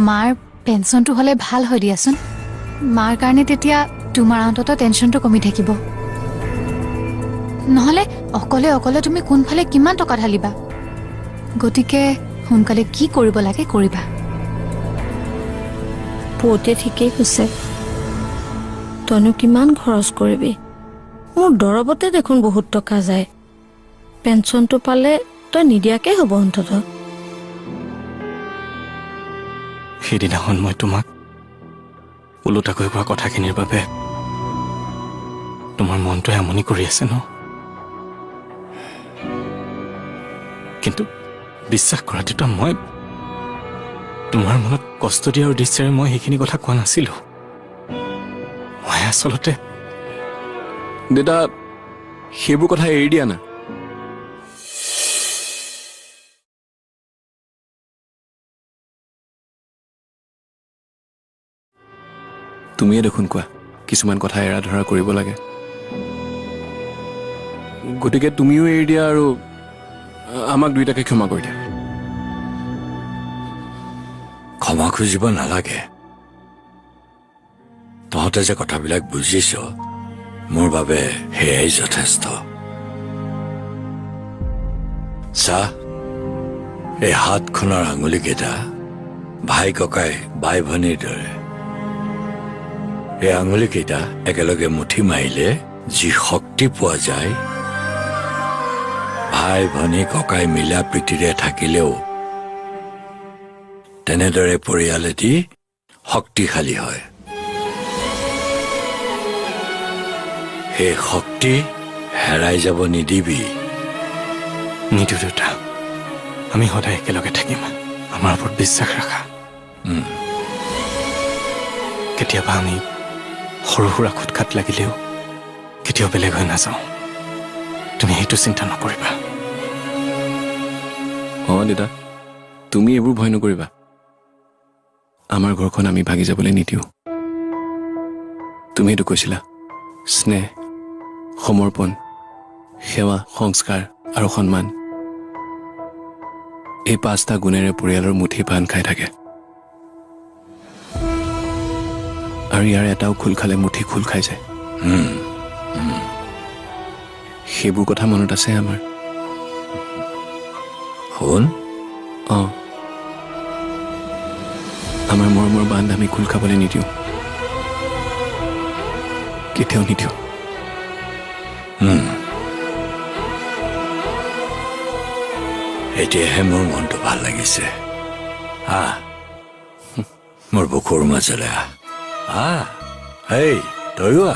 মাৰ পেঞ্চনটো হ'লে ভাল হয় দিয়াচোন মাৰ কাৰণে তেতিয়া তোমাৰ অন্তত টেনচনটো কমি থাকিব নহলে অকলে অকলে তুমি কোনফালে কিমান টকা ঢালিবা গতিকে সোনকালে কি কৰিব লাগে কৰিবা পুতে ঠিকেই কৈছে তইনো কিমান খৰচ কৰিবি মোৰ দৰবতে দেখোন বহুত টকা যায় পেঞ্চনটো পালে তই নিদিয়াকে হ'ব অন্তত সেইদিনাখন মই তোমাক ওলোটাকৈ কোৱা কথাখিনিৰ বাবে তোমাৰ মনটোৱে আমনি কৰি আছে ন কিন্তু বিশ্বাস কৰা দেউতা মই তোমাৰ মনত কষ্ট দিয়াৰ উদ্দেশ্যেৰে মই সেইখিনি কথা কোৱা নাছিলো মই আচলতে দেউতা সেইবোৰ কথা এৰি দিয়া না তুমিয়ে দেখোন কোৱা কিছুমান কথা এৰা ধৰা কৰিব লাগে গতিকে তুমিও এৰি দিয়া আৰু আমাক দুইটাকে ক্ষমা কৰি দিয়া ক্ষমা খুজিব নালাগে তহঁতে যে কথাবিলাক বুজিছ মোৰ বাবে সেয়াই যথেষ্ট চা এই হাতখনৰ আঙুলিকেইটা ভাই ককাই বাই ভনীৰ দৰে এই আঙুলিকেইটা একেলগে মুঠি মাৰিলে যি শক্তি পোৱা যায় ভাই ভনী ককাই মিলা প্ৰীতিৰে থাকিলেও তেনেদৰে পৰিয়াল এটি শক্তিশালী হয় সেই শক্তি হেৰাই যাব নিদিবি নিদিওঁ দেউতা আমি সদায় একেলগে থাকিম আমাৰ ওপৰত বিশ্বাস ৰাখা কেতিয়াবা আমি সৰু সুৰা খুটখাট লাগিলেও কেতিয়াও বেলেগ হৈ নাযাওঁ তুমি সেইটো চিন্তা নকৰিবা দেউতা তুমি এইবোৰ ভয় নকৰিবা আমাৰ ঘৰখন আমি ভাগি যাবলৈ নিদিওঁ তুমি এইটো কৈছিলা স্নেহ সমৰ্পণ সেৱা সংস্কাৰ আৰু সন্মান এই 5টা গুণেৰে পৰিয়ালৰ মুঠি বান্ধ খাই থাকে আৰু ইয়াৰ এটাও খোল খালে মুঠি খোল খাই যায় সেইবোৰ কথা মনত আছে আমাৰ শুন আমাৰ মৰমৰ বান্ধ আমি খোল খাবলৈ নিদিওঁ কেতিয়াও নিদিওঁ এতিয়াহে মোৰ মনটো ভাল লাগিছে মোৰ বুকুৰ মাজলৈ এই তয়ো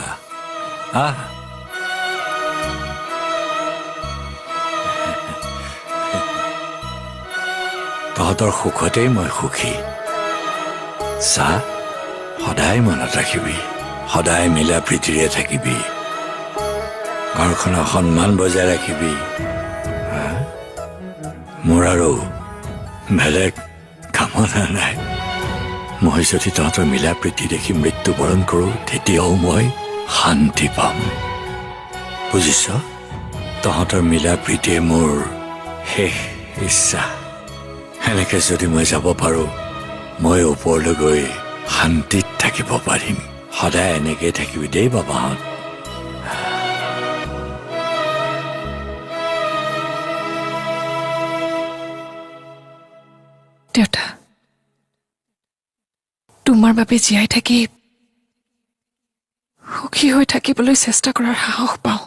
তহঁতৰ সুখতেই মই সুখী চা সদায় মনত ৰাখিবি সদায় মিলা প্ৰীতিৰে থাকিবি ঘৰখনৰ সন্মান বজাই ৰাখিবি মোৰ আৰু বেলেগ কামনা নাই মই যদি তহঁতৰ মিলা প্ৰীতি দেখি মৃত্যুবৰণ কৰোঁ তেতিয়াও মই শান্তি পাম বুজিছ তহঁতৰ মিলা প্ৰীতিয়ে মোৰ শেষ ইচ্ছা সেনেকে যদি মই যাব পাৰোঁ মই ওপৰলৈ গৈ শান্তিত থাকিব পাৰিম সদায় এনেকৈ থাকিবি দেই বাবাহঁত দেউতা তোমাৰ বাবে জীয়াই থাকি সুখী হৈ থাকিবলৈ চেষ্টা কৰাৰ সাহস পাওঁ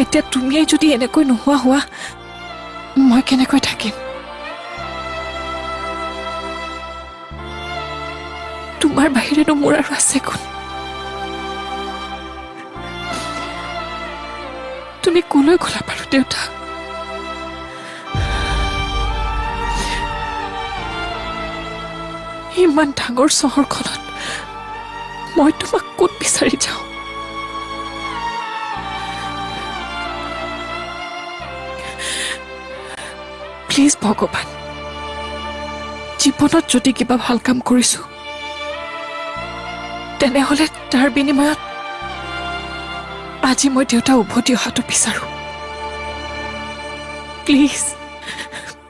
এতিয়া তুমিয়ে যদি এনেকৈ নোহোৱা হোৱা মই কেনেকৈ থাকিম তোমাৰ বাহিৰেনো মোৰ আৰু আছে কোন তুমি কলৈ গলা বাৰু দেউতা ইমান ডাঙৰ চহৰখনত মই তোমাক ক'ত বিচাৰি যাওঁ প্লিজ ভগৱান জীৱনত যদি কিবা ভাল কাম কৰিছো তেনেহলে তাৰ বিনিময়ত আজি মই দেউতা উভতি অহাটো বিচাৰো প্লিজ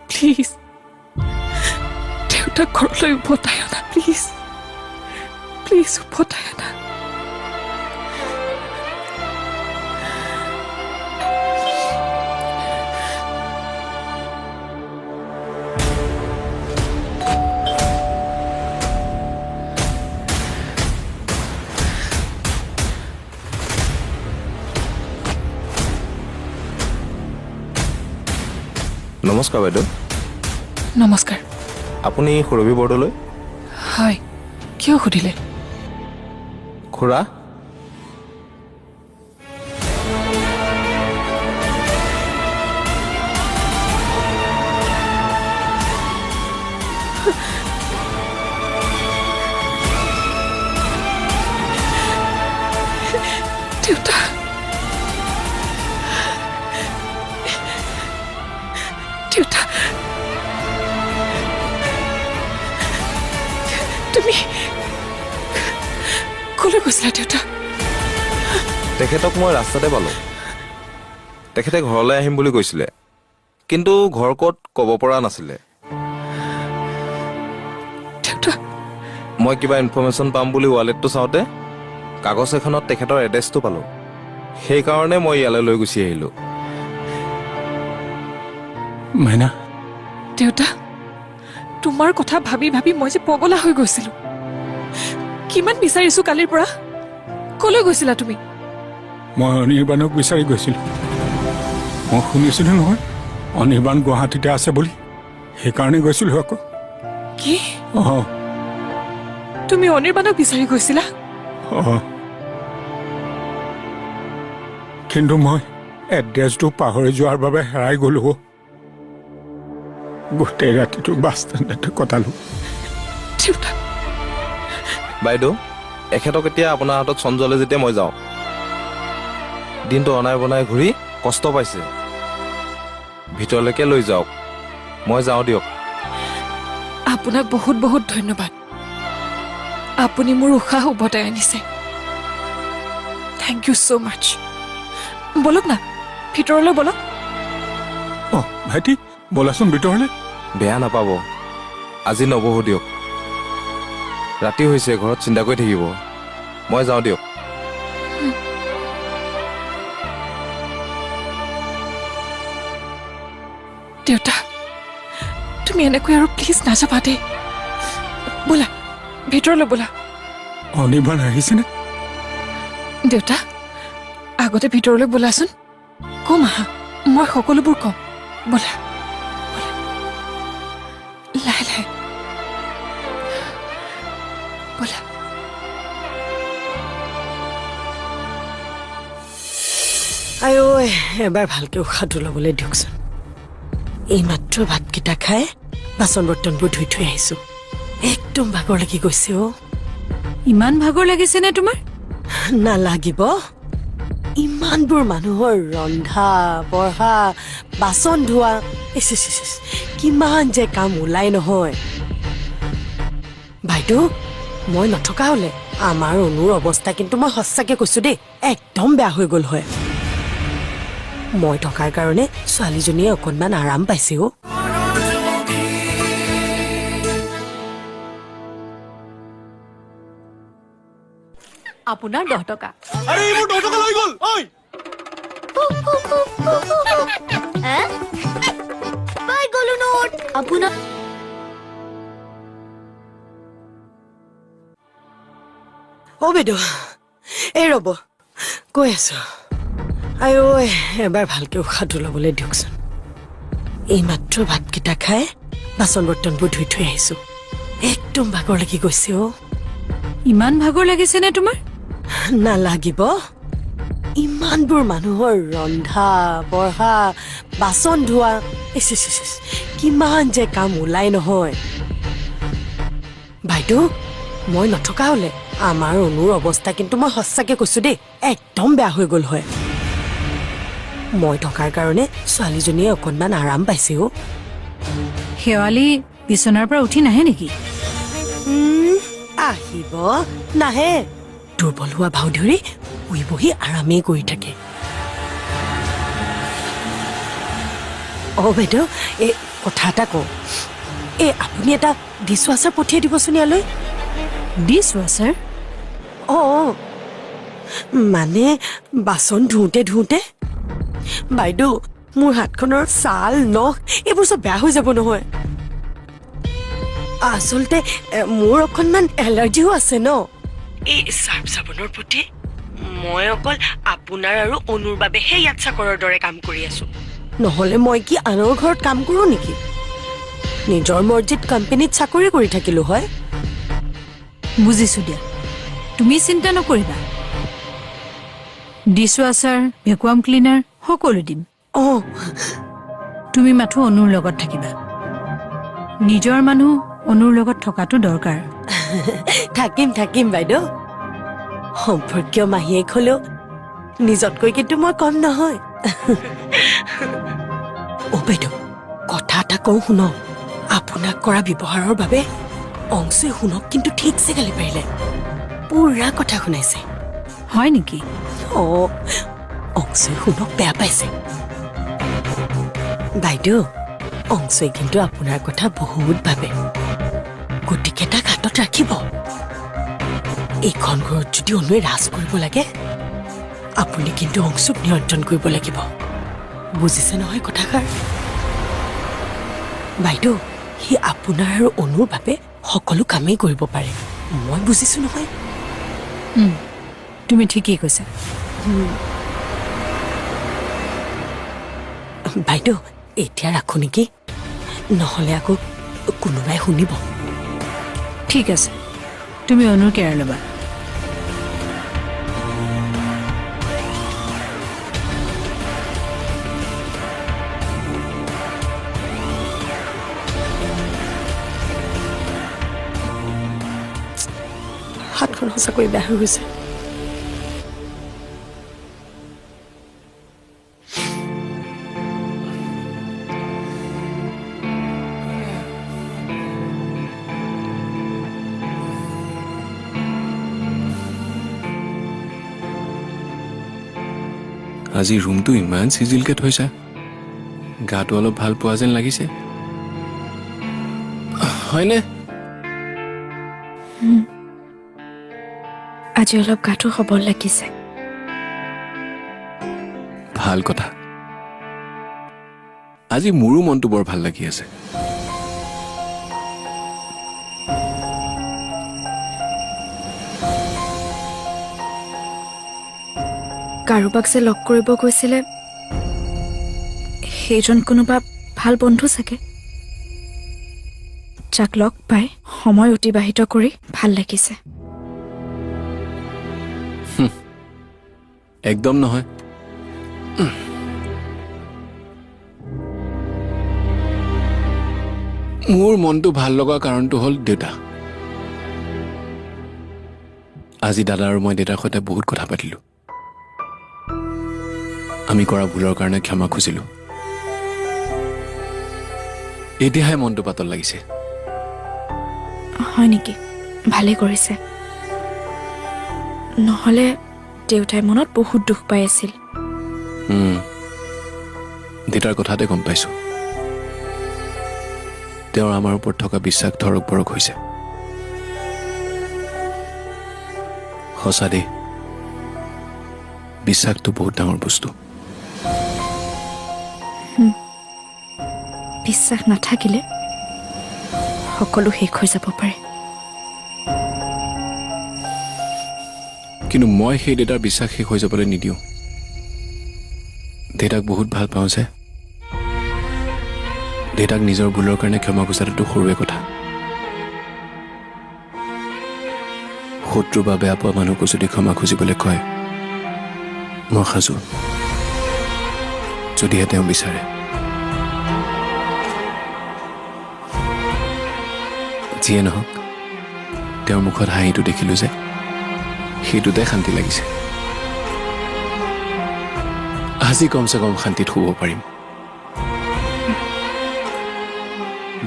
প্লিজ দেউতাক ঘৰলৈ উভতাই অনা প্লিজ প্লিজ উভতাই অনা নমস্কাৰ বাইদেউ নমস্কাৰ আপুনি সুৰভি বৰদলৈ হয় কিয় সুধিলে খুৰা দেউতা দেউতা তুমি কলৈ গৈছিলা দেউতা তেখেতক মই ৰাস্তাতে পালোঁ তেখেতে ঘৰলৈ আহিম বুলি কৈছিলে কিন্তু ঘৰ ক'ত ক'ব পৰা নাছিলে দেউতা মই কিবা ইনফৰমেশ্যন পাম বুলি ৱালেটটো চাওঁতে কাগজ এখনত তেখেতৰ এড্ৰেছটো পালোঁ সেইকাৰণে মই ইয়ালৈ লৈ গুচি আহিলোঁ মাইনা দেউতা তোমাৰ কথা ভাবি ভাবি মই যে পগলা হৈ গৈছিলো কিমান বিচাৰিছো কালিৰ পৰা কলৈ গৈছিলা তুমি মই অনিৰ্বাণক বিচাৰি গৈছিলোঁ মই শুনিছিলোঁ নহয় অনিৰ্বাণ গুৱাহাটীতে আছে বুলি সেইকাৰণে গৈছিলোঁ আকৌ কি অঁ তুমি অনিৰ্বাণক বিচাৰি গৈছিলা অঁ কিন্তু মই এড্ৰেছটো পাহৰি যোৱাৰ বাবে হেৰাই গ'লো গোটেই ৰাতিটো বাছ ষ্টেণ্ডতে কটালোঁ দেউতা বাইদেউ এখেতক এতিয়া আপোনাৰ হাতত চঞ্জলে যেতিয়া মই যাওঁ দিনটো অনাই বনাই ঘূৰি কষ্ট পাইছে ভিতৰলৈকে লৈ যাওক মই যাওঁ দিয়ক আপোনাক বহুত বহুত ধন্যবাদ আপুনি মোৰ উশাহ উভতাই আনিছে থেংক ইউ ছ' মাছ বলক না ভিতৰলৈ বলক অঁ ভাইটি ব'লাচোন ভিতৰলৈ বেয়া নাপাব আজি নবহো দিয়ক ৰাতি হৈছে ঘৰত চিন্তা কৰি থাকিব মই যাওঁ দিয়ক দেউতা তুমি এনেকৈ আৰু প্লিজ নাযাবা দেই ব'লা ভিতৰলৈ ব'লা অনিৰ্বাণ আহিছেনে দেউতা আগতে ভিতৰলৈ ব'লাচোন কম আহা মই সকলোবোৰ কম ব'লা লাহে লাহে ব'লা আই ঐ এবাৰ ভালকৈ উশাহটো ল'বলৈ দিয়কচোন এইমাত্ৰ ভাতকেইটা খাই বাচন বৰ্তনবোৰ ধুই থৈ আহিছো একদম ভাগৰ লাগি গৈছে অ ইমান ভাগৰ লাগিছেনে তোমাৰ নালাগিব ইমানবোৰ মানুহৰ ৰন্ধা বঢ়া বাচন ধোৱা কিমান যে কাম ওলাই নহয় বাইদেউ মই নথকা হলে আমাৰ অনুৰ অৱস্থা কিন্তু মই সঁচাকে কৈছো দেই একদম বেয়া হৈ গ'ল হয় মই থকাৰ কাৰণে ছোৱালীজনীয়ে অকণমান আৰাম পাইছে অ আপোনাৰ 10 টকা আৰে মোৰ 10 টকা লৈ গ'ল ঐ পাই গলো নোট আপোনাৰ অ বাইদেউ এই ৰ'ব কৈ আছো আই ঐ এবাৰ ভালকৈ উশাহটো ল'বলৈ দিয়কচোন এইমাত্ৰ ভাতকেইটা খাই বাচন বৰ্তনবোৰ ধুই থৈ আহিছো একদম ভাগৰ লাগি গৈছে অ ইমান ভাগৰ লাগিছেনে তোমাৰ নালাগিব ইমানবোৰ মানুহৰ ৰন্ধা বঢ়া বাচন ধোৱা কিমান যে কাম ওলাই নহয় বাইদেউ মই নথকা হলে আমাৰ অনুৰ অৱস্থা কিন্তু মই সঁচাকে কৈছো দেই একদম বেয়া হৈ গ'ল হয় মই থকাৰ কাৰণে ছোৱালীজনীয়ে অকণমান আৰাম পাইছে অ শেৱালি বিচনাৰ পৰা উঠি নাহে নেকি আহিব নাহে দুৰ্বল হোৱা ভাও ধৰি শুই বহি আৰামেই কৰি থাকে অ বাইদেউ এই কথা এটা কওঁ এই আপুনি এটা ডিছৱাশ্বাৰ পঠিয়াই দিবচোন ইয়ালৈ ডিছ ৱাশ্বাৰ অঁ মানে বাচন ধুওঁতে ধুওঁতে বাইদেউ মোৰ হাতখনৰ ছাল নখ এইবোৰ চব বেয়া হৈ যাব নহয় আচলতে মোৰ অকণমান এলাৰ্জিও আছে ন এই চাৰ্ফ চাবোনৰ প্ৰতি মই অকল আপোনাৰ আৰু অনুৰ বাবেহে ইয়াত চাকৰৰ দৰে কাম কৰি আছো নহ'লে মই কি আনৰ ঘৰত কাম কৰোঁ নেকি নিজৰ মৰ্জিত কোম্পানীত চাকৰি কৰি থাকিলো হয় বুজিছো দিয়া তুমি চিন্তা নকৰিবা ডিছ ৱাশ্বাৰ ভেকুৱাম ক্লিনাৰ সকলো দিম অঁ তুমি মাথো অনুৰ লগত থাকিবা নিজৰ মানুহ অনুৰ লগত থকাটো দৰকাৰ থাকিম থাকিম বাইদেউ সম্পৰ্কীয় মাহীয়েক হলেও নিজতকৈ কিন্তু মই কম নহয় অ বাইদেউ কথা এটা কওঁ শুনক আপোনাক কৰা ব্যৱহাৰৰ বাবে অংশই শুনক কিন্তু ঠিকছে গালি পাৰিলে পুৰা কথা শুনাইছে হয় নেকি অ অংশই শুনক বেয়া পাইছে বাইদেউ অংশই কিন্তু আপোনাৰ কথা বহুত ভাবে গতিকে তাক হাতত ৰাখিব এইখন ঘৰত যদি অনুৱে ৰাজ কৰিব লাগে আপুনি কিন্তু অংশক নিয়ন্ত্ৰণ কৰিব লাগিব বুজিছে নহয় কথাষাৰ বাইদেউ সি আপোনাৰ আৰু অনুৰ বাবে সকলো কামেই কৰিব পাৰে মই বুজিছো নহয় তুমি ঠিকেই কৈছা বাইদেউ এতিয়া ৰাখো নেকি নহ'লে আকৌ কোনোবাই শুনিব ঠিক আছে তুমি অনুৰ কেয়াৰ ল'বা হাতখন সঁচাকৈ বেয়া হৈ গৈছে আজি ৰুমটো ইমান চিজিলকে থৈছা গাটো অলপ ভাল পোৱা যেন লাগিছে হয়নে আজি অলপ গাটো সবল লাগিছে ভাল কথা আজি মোৰো মনটো বৰ ভাল লাগি আছে কাৰোবাক যে লগ কৰিব গৈছিলে সেইজন কোনোবা ভাল বন্ধু চাগে যাক লগ পাই সময় অতিবাহিত কৰি ভাল লাগিছে একদম নহয় মোৰ মনটো ভাল লগা কাৰণটো হ'ল দেউতা আজি দাদা আৰু মই দেউতাৰ সৈতে বহুত কথা পাতিলো আমি কৰা ভুলৰ কাৰণে ক্ষমা খুজিলো এতিয়াহে মনটো পাতল লাগিছে হয় নেকি ভালে কৰিছে নহ'লে দেউতাই মনত বহুত দুখ পাই আছিল দেউতাৰ কথাতে গম পাইছো তেওঁৰ আমাৰ ওপৰত থকা বিশ্বাস ধৰক বৰক হৈছে সঁচা দেই বিশ্বাসটো বহুত ডাঙৰ বস্তু বিশ্বাস নাথাকিলে সকলো শেষ হৈ যাব পাৰে কিন্তু মই সেই দেউতাৰ বিশ্বাস শেষ হৈ যাবলৈ নিদিওঁ দেউতাক বহুত ভাল পাওঁ যে দেউতাক নিজৰ ভুলৰ কাৰণে ক্ষমা খুজাটো সৰুৱে কথা শত্ৰু বা বেয়া পোৱা মানুহকো যদি ক্ষমা খুজিবলৈ কয় মই সাজু যদিহে তেওঁ বিচাৰে যিয়ে নহওক তেওঁৰ মুখত হাঁহিটো দেখিলো যে সেইটোতে শান্তি লাগিছে আজি কমচে কম শান্তিত শুব পাৰিম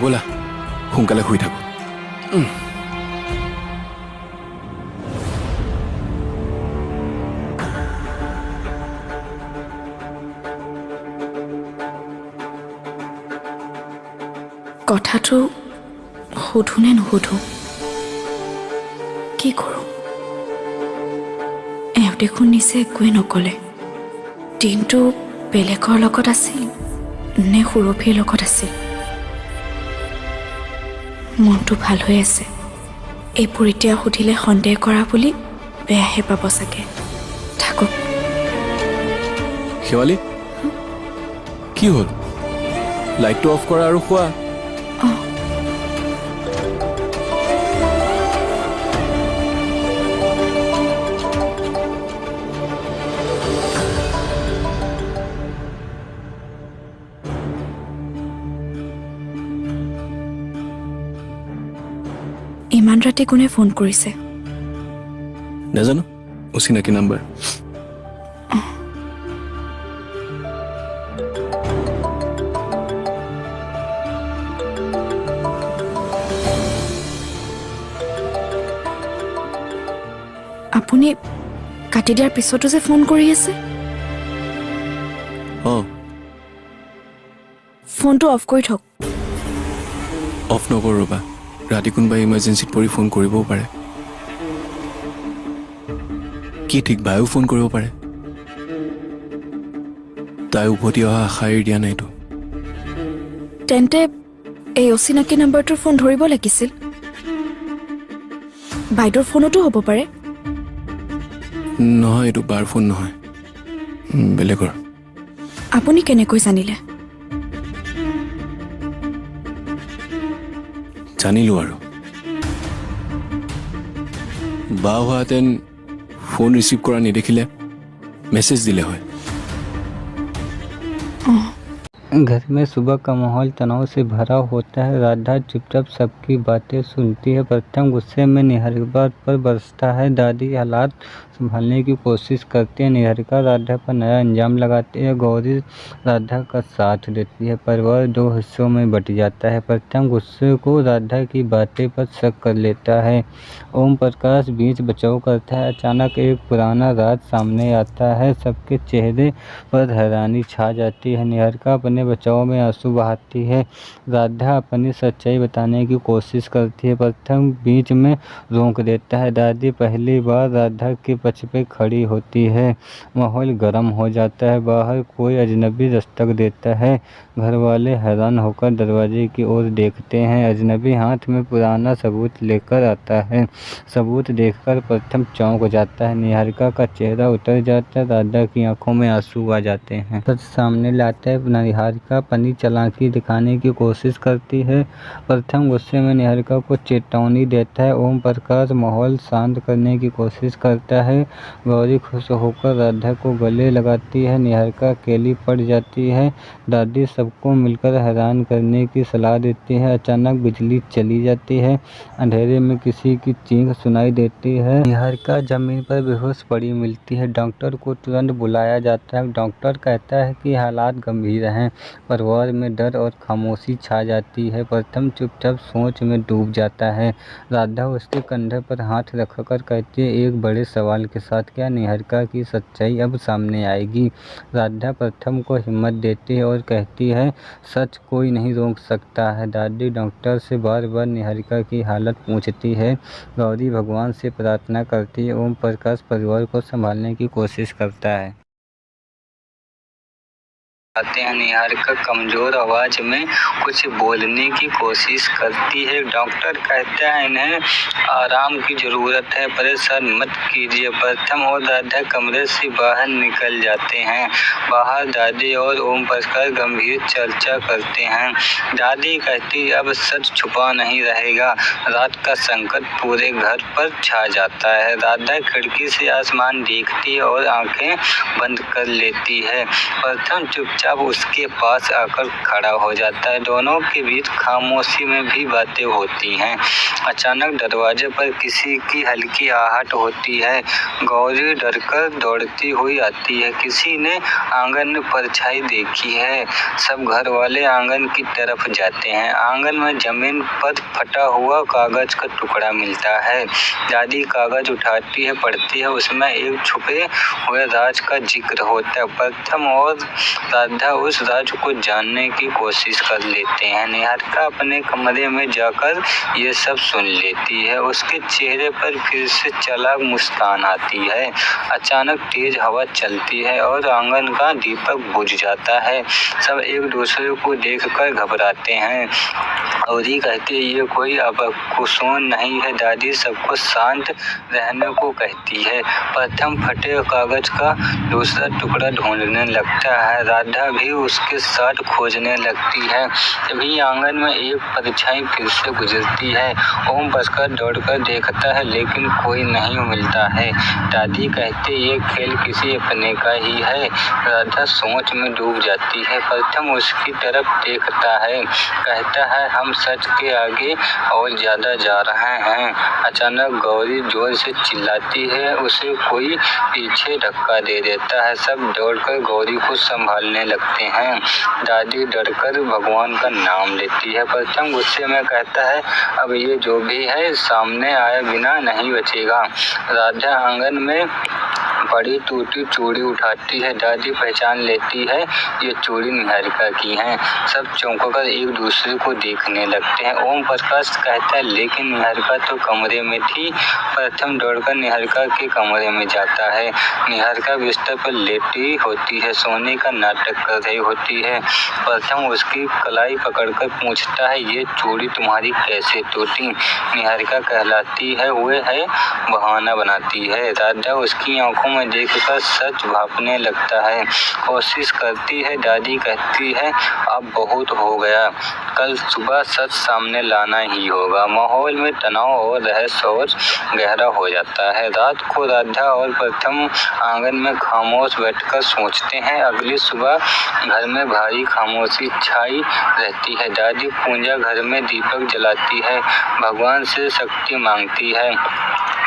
ব'লা সোনকালে শুই থাকো কথাটো সোধো নে নুসুধো কি কৰোঁ এওঁ দেখোন নিচে একোৱে নকলে দিনটো বেলেগৰ লগত আছিল নে সুৰভিৰ লগত আছিল মনটো ভাল হৈ আছে এইবোৰ এতিয়া সুধিলে সন্দেহ কৰা বুলি বেয়াহে পাব চাগে থাকক শেৱালি কি হ'ল লাইটটো অফ কৰা আৰু খোৱা ইমান ৰাতি কোনে ফোন কৰিছে নাজানো অচিনাকি নাম্বাৰ আপুনি কাটি দিয়াৰ পিছতো যে ফোন কৰি আছে অঁ ফোনটো অফ কৰি থওক অফ নকৰোঁ ৰ'বা ৰাতি কোনোবাই ইমাৰ্জেঞ্চিত পৰি ফোন কৰিবও পাৰে কি ঠিক বায়ো ফোন কৰিব পাৰে তাই উভতি অহা আশা এৰি দিয়া নাইতো তেন্তে এই অচিনাকি নম্বৰটোৰ ফোন ধৰিব লাগিছিল বাইদেউৰ ফোনতো হ'ব পাৰে নহয় এইটো বাৰ ফোন নহয় বেলেগৰ আপুনি কেনেকৈ জানিলে জানিলোঁ আৰু বা হোৱাহেঁতেন ফোন ৰিচিভ কৰা নেদেখিলে মেছেজ দিলে হয় घर में सुबह का माहौल तनाव से भरा होता है। राधा चुपचाप सबकी बातें सुनती है। प्रथम गुस्से में निहारिका पर बरसता है। दादी हालात संभालने की कोशिश करती है। निहारिका राधा पर नया अंजाम लगाती है। गौरी राधा का साथ देती है। परिवार दो हिस्सों में बट जाता है। प्रथम गुस्से को राधा की बातें पर शक कर लेता है। ओम प्रकाश बीच बचाव करता है। अचानक एक पुराना राज सामने आता है। सबके चेहरे पर हैरानी छा जाती है। निहारिका अपने बचाव में आंसू बहाती है। राधा अपनी सच्चाई बताने की कोशिश करती है। प्रथम बीच में रोक देता है। दादी पहली बार राधा के पक्ष पे खड़ी होती है। माहौल गर्म हो जाता है। बाहर कोई अजनबी दस्तक देता है। घर वाले हैरान होकर दरवाजे की ओर देखते हैं। अजनबी हाथ में पुराना सबूत लेकर आता है। सबूत देखकर प्रथम चौंक जाता है। निहारिका का चेहरा उतर जाता है। राधा की आंखों में आंसू आ जाते हैं। सच सामने लाता है। निहारिका अपनी चालाकी दिखाने की कोशिश करती है। प्रथम गुस्से में निहारिका को चेतावनी देता है। ओम प्रकाश माहौल शांत करने की कोशिश करता है। गौरी खुश होकर राधा को गले लगाती है। निहारिका अकेली पड़ जाती है। दादी सबको मिलकर हैरान करने की सलाह देती है। अचानक बिजली चली जाती है। अंधेरे में किसी की चीख सुनाई देती है। निहारिका जमीन पर बेहोश पड़ी मिलती है। डॉक्टर को तुरंत बुलाया जाता है। डॉक्टर कहता है कि हालात गंभीर हैं। परिवार में डर और खामोशी छा जाती है। प्रथम चुपचाप सोच में डूब जाता है। राधा उसके कंधे पर हाथ रखकर कहती है, एक बड़े सवाल के साथ क्या निहारिका की सच्चाई अब सामने आएगी? राधा प्रथम को हिम्मत देती है और कहती है, सच कोई नहीं रोक सकता है। दादी डॉक्टर से बार बार निहारिका की हालत पूछती है। गौरी भगवान से प्रार्थना करती है। ओम प्रकाश परिवार को संभालने की कोशिश करता है। आते हैं। निहारिका कमजोर आवाज में कुछ बोलने की कोशिश करती है। डॉक्टर कहता है इन्हें आराम की जरूरत है, परेशान मत कीजिए। प्रथम और राधा कमरे से बाहर निकल जाते हैं। बाहर दादी और ओम प्रकाश गंभीर चर्चा करते हैं। दादी कहती अब सच छुपा नहीं रहेगा। रात का संकट पूरे घर पर छा जाता है। राधा खिड़की से आसमान देखती है और आंखें बंद कर लेती है। प्रथम चुपचाप उसके पास आकर खड़ा हो जाता है। दोनों के बीच खामोशी में भी बातें होती हैं। अचानक दरवाजे पर किसी की हल्की आहट होती है। गौरी डरकर दौड़ती हुई आती है। किसी ने आंगन में परछाई देखी है। सब घर वाले आंगन की तरफ जाते हैं। आंगन में जमीन पर फटा हुआ कागज का टुकड़ा मिलता है। दादी कागज उठाती है, पढ़ती है। उसमें एक छुपे हुए राज का जिक्र होता है। प्रथम और राधा उस राज को जानने की कोशिश कर लेते हैं। निहारिका अपने कमरे में जाकर ये सब सुन लेती है। उसके चेहरे पर फिर से चालाक मुस्कान आती है। अचानक तेज हवा चलती है और आंगन का दीपक बुझ जाता है। सब एक दूसरे को देखकर घबराते हैं। गौरी कहती है ये कोई अबकुसोन नहीं है। दादी सबको शांत रहने को कहती है। प्रथम फटे कागज का दूसरा टुकड़ा ढूंढने लगता है। राधा भी उसके साथ खोजने लगती है। तभी आंगन में एक परछाई फिर से गुजरती है। ओम प्रकाश दौड़कर देखता है लेकिन कोई नहीं मिलता है। दादी कहते ये खेल किसी अपने का ही है। राधा सोच में डूब जाती है। प्रथम उसकी तरफ देखता है, कहता है हम सच के आगे और ज्यादा जा रहे हैं। अचानक गौरी जोर से चिल्लाती है। उसे कोई पीछे धक्का दे देता है। सब दौड़कर गौरी को संभालने लगते हैं। दादी डरकर भगवान का नाम लेती है। प्रथम गुस्से में कहता है अब ये जो भी है सामने आए बिना नहीं बचेगा। राधा आंगन में बड़ी टूटी चूड़ी उठाती है। दादी पहचान लेती है ये चूड़ी निहारिका की है। सब चौंककर एक दूसरे को देखने लगते हैं। ओम प्रकाश कहता है लेकिन निहारिका तो कमरे में थी। प्रथम दौड़कर निहारिका के कमरे में जाता है। निहारिका बिस्तर पर लेटी होती है, सोने का नाटक कर रही होती है। प्रथम उसकी कलाई पकड़कर पूछता है ये चूड़ी तुम्हारी कैसे टूटी? निहारिका कहलाती है वो है बहाना बनाती है। राधा उसकी आंखों में देखकर सच भापने लगता है। कोशिश करती है। दादी कहती है अब बहुत हो गया, कल सुबह सच सामने लाना ही होगा। माहौल में तनाव और रहस्य और गहरा हो जाता है। रात को राधा और प्रथम आंगन में खामोश बैठकर सोचते हैं। अगली सुबह घर में भारी खामोशी छाई रहती है। दादी पूजा घर में दीपक जलाती है, भगवान से शक्ति मांगती है।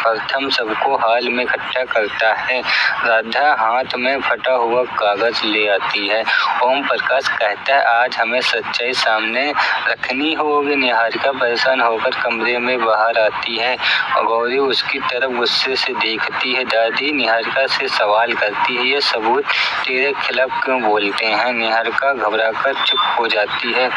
प्रथम सबको हाल में इकट्ठा करता है। राधा हाथ में फटा हुआ कागज ले आती है। ओम प्रकाश कहता है आज हमें सच्चाई सामने रखनी होगी। निहारिका परेशान होकर कमरे में बाहर आती है। गौरी उसकी तरफ गुस्से से देखती है। दादी निहारिका से सवाल करती है ये सबूत तेरे खिलाफ क्यों बोलते हैं? निहारिका घबराकर चुप हो जाती है।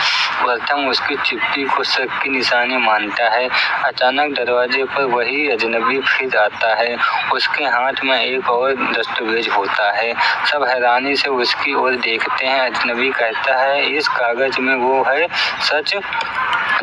प्रथम उसकी चिट्ठी को शक की निशानी मानता है। अचानक दरवाजे पर वही अजनबी फिर आता है। उसके हाथ में एक और दस्तावेज होता है। सब हैरानी से उसकी ओर देखते हैं। अजनबी कहता है इस कागज में वो है सच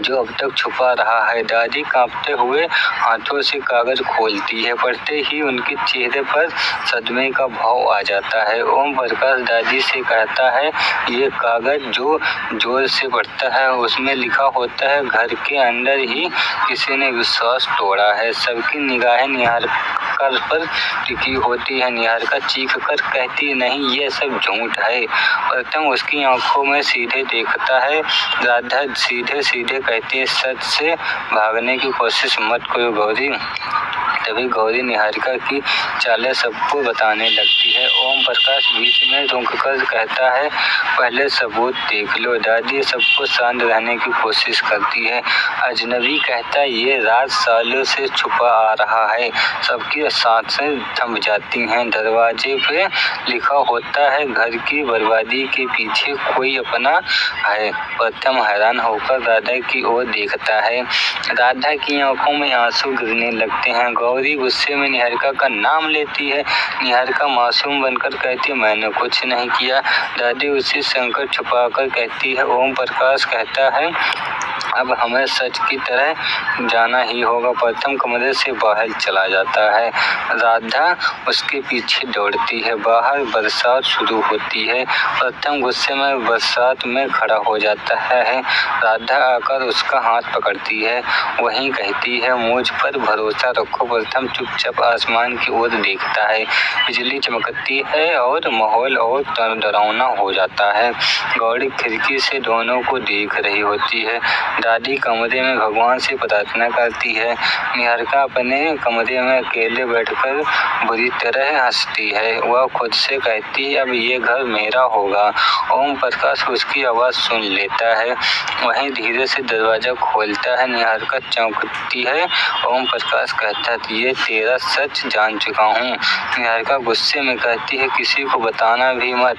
जो अब तक छुपा रहा है। दादी कांपते हुए हाथों से कागज खोलती है। पढ़ते ही उनके चेहरे पर सदमे का भाव आ जाता है। ओम प्रकाश दादी से कहता है ये कागज जो जोर से पढ़ता है उसमें लिखा होता है घर के अंदर ही किसी ने विश्वास तोड़ा है। सबकी निगाहें निहारिका पर टिकी होती है। निहारिका चीख कर कहती नहीं ये सब झूठ है। प्रथम उसकी आंखों में सीधे देखता है। राधा सीधे सीधे कहती है सच से भागने की कोशिश मत करो गौरी। तभी गौरी निहारिका की चालें सबको बताने लगती है। ओम प्रकाश बीच में रुककर कहता है पहले सबूत देख लो। दादी सबको शांत रहने की कोशिश करती है। अजनबी कहता है ये राज सालों से छुपा आ रहा है। सबकी सांसें थम जाती हैं। दरवाजे पे लिखा होता है घर की बर्बादी के पीछे कोई अपना है। प्रथम हैरान होकर राधा की ओर देखता है। राधा की आंखों में आंसू गिरने लगते हैं। गौरी गुस्से में निहारिका का नाम लेती है। निहारिका मासूम बनकर कहती है मैंने कुछ नहीं किया। दादी उसी संकट छुपाकर कहती है। ओम प्रकाश कहता है अब हमें सच की तरह जाना ही होगा। प्रथम कमरे से बाहर चला जाता है। राधा उसके पीछे दौड़ती है। बाहर बरसात शुरू होती है। प्रथम गुस्से में बरसात में खड़ा हो जाता है। राधा आकर उसका हाथ पकड़ती है। वहीं कहती है मुझ पर भरोसा रखो। प्रथम चुपचाप आसमान की ओर देखता है। बिजली चमकती है और माहौल और डरावना हो जाता है। गौरी खिड़की से दोनों को देख रही होती है। दादी कमरे में भगवान से प्रार्थना करती है। निहारिका अपने कमरे में अकेले बैठकर बुरी तरह हंसती है। वह खुद से कहती है अब ये घर मेरा होगा। ओम प्रकाश उसकी आवाज़ सुन लेता है। वहीं धीरे से दरवाजा खोलता है। निहारिका चौंकती है। ओम प्रकाश कहता है ये तेरा सच जान चुका हूँ। निहारिका गुस्से में कहती है किसी को बताना भी मत।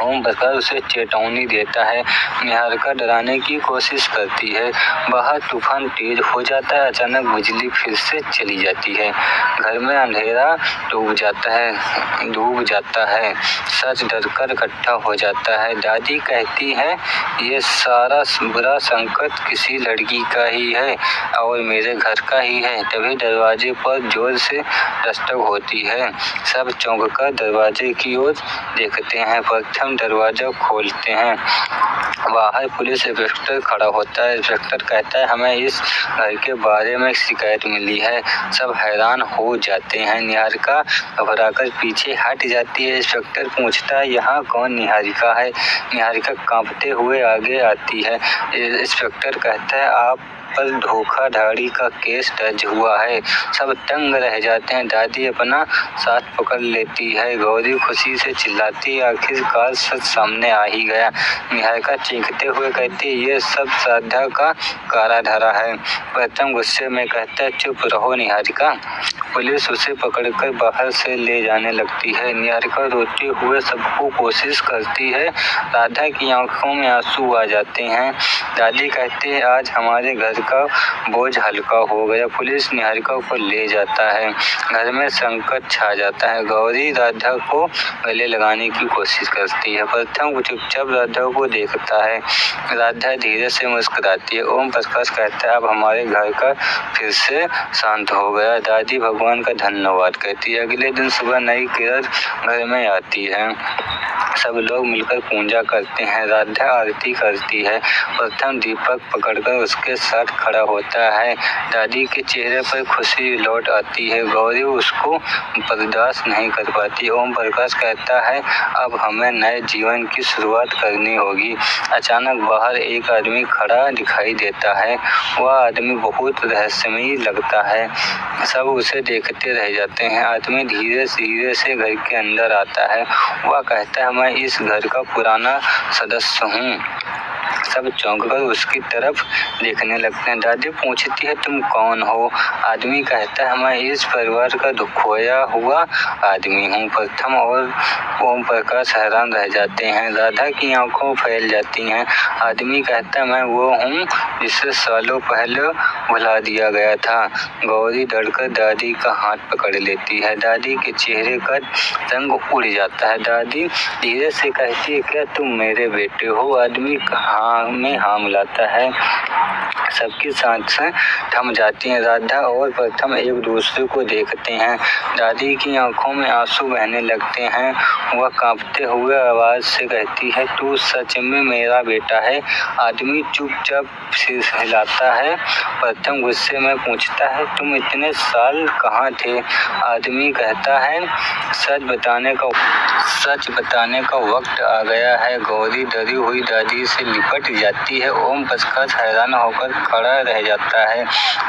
ओम प्रकाश उसे चेतावनी देता है। निहारिका डराने की कोशिश करती है। बाहर तूफान तेज हो जाता है। अचानक बिजली फिर से चली जाती है। घर में अंधेरा डूब जाता है। सच डरकर इकट्ठा हो जाता है। दादी कहती है ये सारा बुरा संकट किसी लड़की का ही है और मेरे घर का ही है। तभी दरवाजे पर जोर से दस्तक होती है। सब चौंककर दरवाजे की ओर देखते हैं। प्रथम दरवाजा खोलते हैं। बाहर पुलिस इंस्पेक्टर खड़ा होता है। इंस्पेक्टर कहता है हमें इस घर के बारे में शिकायत मिली है। सब हैरान हो जाते हैं। निहारिका घबराकर पीछे हट जाती है। इंस्पेक्टर पूछता है यहाँ कौन निहारिका है। निहारिका कांपते हुए आगे आती है। इंस्पेक्टर कहता है आप पर धोखाधड़ी का केस दर्ज हुआ है। सब तंग रह जाते हैं। दादी अपना साथ पकड़ लेती है। गौरी खुशी से चिल्लाती है आखिरकार सच सामने आ ही गया। निहारिका चीखते हुए कहती है ये सब श्रद्धा का कारा धरा है। प्रथम गुस्से में कहता है चुप रहो निहारिका। पुलिस उसे पकड़कर बाहर से ले जाने लगती है। निहारिका रोते हुए सबको कोशिश करती है। राधा की आंखों में आंसू आ जाते हैं। दादी कहती है आज हमारे घर का बोझ हल्का हो गया। पुलिस निहारिका को ले जाता है। घर में संकट छा जाता है। गौरी राधा को गले लगाने की कोशिश करती है। प्रथम चुपचाप राधा को देखता है। राधा धीरे से मुस्कुराती है। ओम प्रकाश कहता है अब हमारे घर का फिर से शांत हो गया। दादी भगवान का धन्यवाद कहती है। अगले दिन सुबह नई किरण घर में आती है। सब लोग मिलकर पूजा करते हैं। राधा आरती करती है। प्रथम दीपक पकड़कर उसके साथ खड़ा होता है। दादी के चेहरे पर खुशी लौट आती है। गौरी उसको बर्दाश्त नहीं कर पाती। ओम प्रकाश कहता है अब हमें नए जीवन की शुरुआत करनी होगी। अचानक बाहर एक आदमी खड़ा दिखाई देता है। वह आदमी बहुत रहस्यमयी लगता है। सब उसे देखते रह जाते हैं। आदमी धीरे धीरे से घर के अंदर आता है। वह कहता है मैं इस घर का पुराना सदस्य हूँ। सब चौंककर उसकी तरफ देखने लगते हैं। दादी पूछती है तुम कौन हो। आदमी कहता है मैं इस परिवार का खोया हुआ आदमी हूँ। प्रथम और ओम प्रकाश हैरान रह जाते हैं। राधा की आंखों फैल जाती हैं। आदमी कहता है मैं वो हूँ जिसे सालों पहले भुला दिया गया था। गौरी डरकर दादी का हाथ पकड़ लेती है। दादी के चेहरे का रंग उड़ जाता है। दादी धीरे से कहती है क्या तुम मेरे बेटे हो। आदमी में हाँ मिलाता है। सबकी सांसें थम जाती हैं। राधा और प्रथम एक दूसरे को देखते हैं। दादी की आंखों में आंसू बहने लगते हैं। वह कांपते हुए आवाज से कहती है तू सच में मेरा बेटा है। आदमी चुपचाप सिर हिलाता है। प्रथम गुस्से में पूछता है तुम इतने साल कहाँ थे। आदमी कहता है सच बताने का वक्त आ गया है। गौरी डरी हुई दादी से लिपट जाती है। ओम प्रकाश हैरान होकर खड़ा रह जाता है।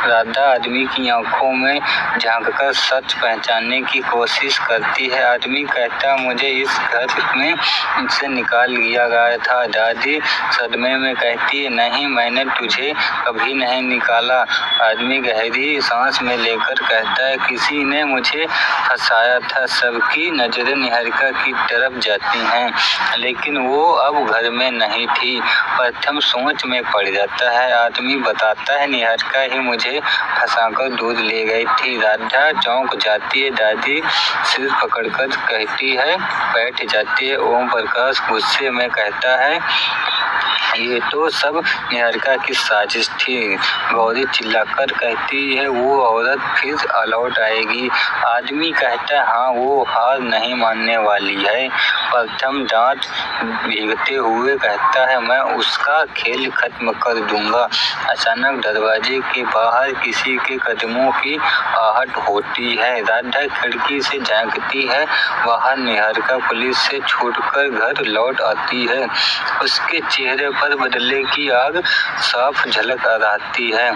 राधा आदमी की आंखों में झांककर सच पहचानने की कोशिश करती है। आदमी कहता है मुझे इस घर में से निकाल दिया गया था। दादी सदमे में कहती है नहीं मैंने तुझे कभी नहीं निकाला। आदमी गहरी सांस में लेकर कहता है किसी ने मुझे फंसाया था। सबकी नजरें निहारिका की तरफ जाती हैं लेकिन वो अब घर में नहीं थी। प्रथम सोच में पड़ जाता है। आदमी बताता है निहारिका ही मुझे फंसाकर दूध ले गई थी। राधा चौंक जाती है। दादी सिर पकड़कर कहती है बैठ जाती है। ओम प्रकाश गुस्से में कहता है ये तो सब निहारिका की साजिश थी। गौरी चिल्लाकर कहती है वो औरत फिर लौट आएगी। आदमी कहता है हाँ वो हार नहीं मानने वाली है। प्रथम दांत भीगते हुए कहता है मैं उसका खेल खत्म कर दूंगा। अचानक दरवाजे के बाहर किसी के कदमों की आहट होती है। राधा खिड़की से झांकती है। बाहर निहारिका पुलिस से छूटकर घर लौट आती है। उसके चेहरे पर बदले की आग साफ झलक आती है।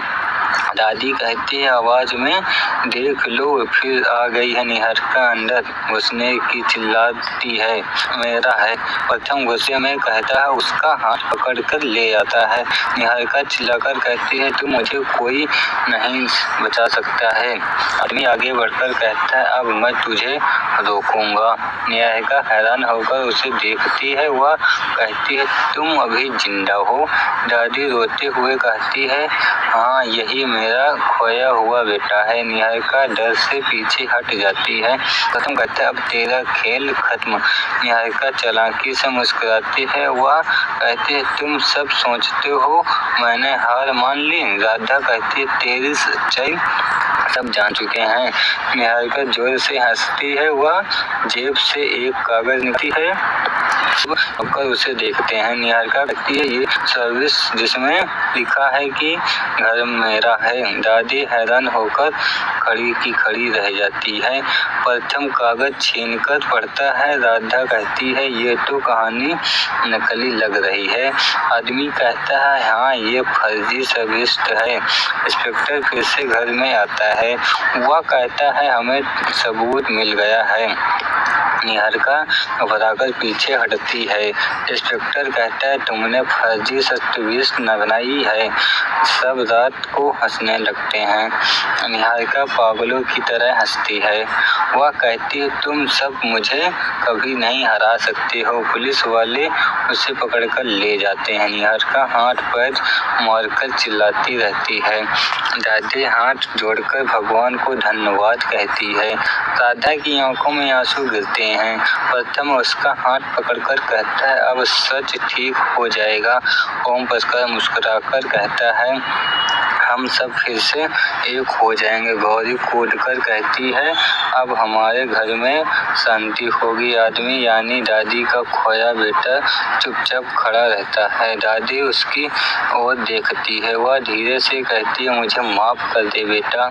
दादी कहती है आवाज में, देख लो फिर आ गई है निहारिका अंदर घुसने की, चिल्लाती है मेरा है। प्रथम गुस्से में कहता है, उसका हाथ पकड़कर ले आता है। निहारिका चिल्लाकर कहती है, तुम मुझे कोई नहीं बचा सकता है। आदमी आगे बढ़कर कहता है, अब मैं तुझे रोकूंगा। निहारिका हैरान होकर उसे देखती है। वह कहती है, तुम अभी जिंदा हो? दादी रोते हुए कहती है, हाँ यही मेरा खोया हुआ बेटा है। निहारिका डर से पीछे हट जाती है। प्रथम कहता है, अब तेरा खेल खत्म। निहारिका चालाकी से मुस्कुराती है। वह कहती है, तुम सब सोचते हो मैंने हार मान ली? राधा कहती है, तेरी सच्चाई सब जान चुके हैं। निहारिका जोर से हंसती है। वह जेब से एक कागज निकालती है और उसे देखते हैं। निहारिका कहती है, ये सर्विस जिसमें लिखा है कि घर मेरा है। दादी हैरान होकर खड़ी की खड़ी रह जाती है। प्रथम कागज छीनकर पढ़ता है। राधा कहती है, ये तो कहानी नकली लग रही है। आदमी कहता है, हाँ ये फर्जी सर्विस है। इंस्पेक्टर फिर से घर में आता है। वह कहता है, हमें सबूत मिल गया है। निहारिका घबराकर पीछे हटती है। इंस्पेक्टर कहता है, तुमने फर्जी दस्तावेज न बनाई है। सब रात को हंसने लगते हैं। निहारिका पागलों की तरह हंसती है। वह कहती है, तुम सब मुझे कभी नहीं हरा सकते हो। पुलिस वाले उसे पकड़कर ले जाते हैं। निहारिका हाथ पैर मारकर चिल्लाती रहती है। दादी हाथ जोड़कर भगवान को धन्यवाद कहती है। राधा की आंखों में आंसू गिरते हैं। प्रथम उसका हाथ पकड़कर कहता है, अब सच ठीक हो जाएगा। ओम प्रकाश मुस्कुराकर कहता है, हम सब फिर से एक हो जाएंगे। गौरी कूदकर कहती है, अब हमारे घर में शांति होगी। आदमी यानी दादी का खोया बेटा चुपचाप खड़ा रहता है। दादी उसकी ओर देखती है। वह धीरे से कहती है, मुझे माफ कर दे बेटा।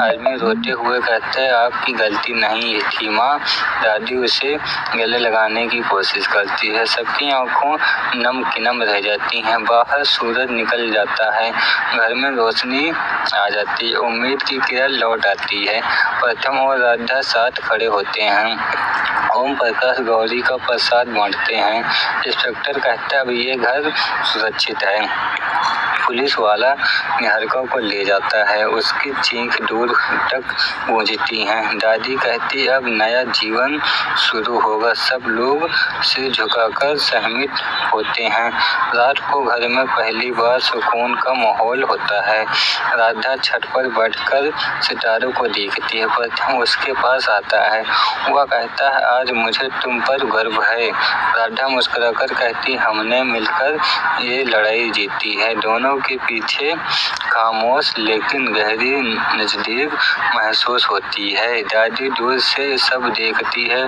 आदमी रोते हुए कहता है, आपकी गलती नहीं थी माँ। दादी उसे गले लगाने की कोशिश करती है। सबकी आंखों नम की नम रह जाती हैं। बाहर सूरज निकल जाता है। घर में रोशनी आ जाती है। उम्मीद की किरण लौट आती है। प्रथम और राधा साथ खड़े होते हैं। ओम प्रकाश गौरी का प्रसाद बांटते हैं। इंस्पेक्टर कहता है, अब ये घर सुरक्षित है। पुलिस वाला निहारिका को ले जाता है। उसकी चीख दूर तक गूंजती है। दादी कहती है, अब नया जीवन शुरू होगा। सब लोग सिर झुकाकर सहमित होते हैं। रात को घर में पहली बार सुकून का माहौल होता है। राधा छत पर बैठकर सितारों को देखती है। प्रथम उसके पास आता है। वह कहता है, आज मुझे तुम पर गर्व है। राधा मुस्कुराकर कहती, हमने मिलकर ये लड़ाई जीती है। दोनों के पीछे खामोश लेकिन गहरी नजदीक महसूस होती है। दादी दूर से सब देखती है,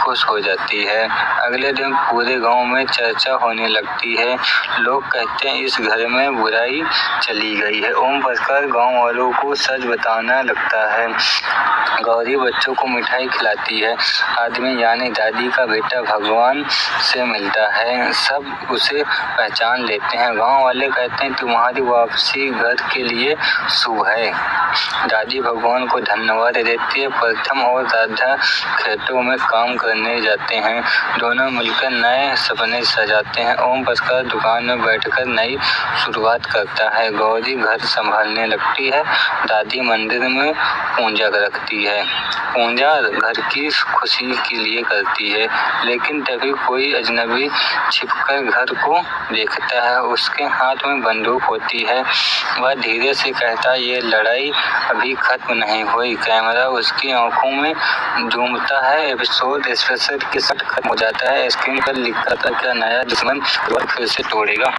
खुश हो जाती है। अगले दिन पूरे गांव में चर्चा होने लगती है। लोग कहते हैं, इस घर में बुराई चली गई है। ओम प्रकाश गांव वालों को सच बताना लगता है। गौरी बच्चों को मिठाई खिलाती है। आदमी यानी दादी का बेटा भगवान से मिलता है। सब उसे पहचान लेते हैं। गांव वाले कहते हैं, तुम्हारी वापसी घर के लिए शुभ है। दादी भगवान को धन्यवाद देती है। प्रथम और राधा खेतों में काम करने जाते हैं। दोनों मिलकर नए सपने सजाते हैं। ओम प्रकाश दुकान में बैठकर नई शुरुआत करता है। गौरी घर संभालने लगती है। दादी मंदिर में पूजा रखती है। पूजा घर की खुशी के लिए करती है। लेकिन तभी कोई अजनबी छिपकर घर को देखता है। उसके हाथ में बंदूक होती है। वह धीरे से कहता है, ये लड़ाई अभी खत्म नहीं हुई। कैमरा उसकी आंखों में झूमता है। एपिसोड स्पेशल के साथ खत्म हो जाता है। स्क्रीन पर लिखा था, क्या नया दुश्मन फिर से तोड़ेगा।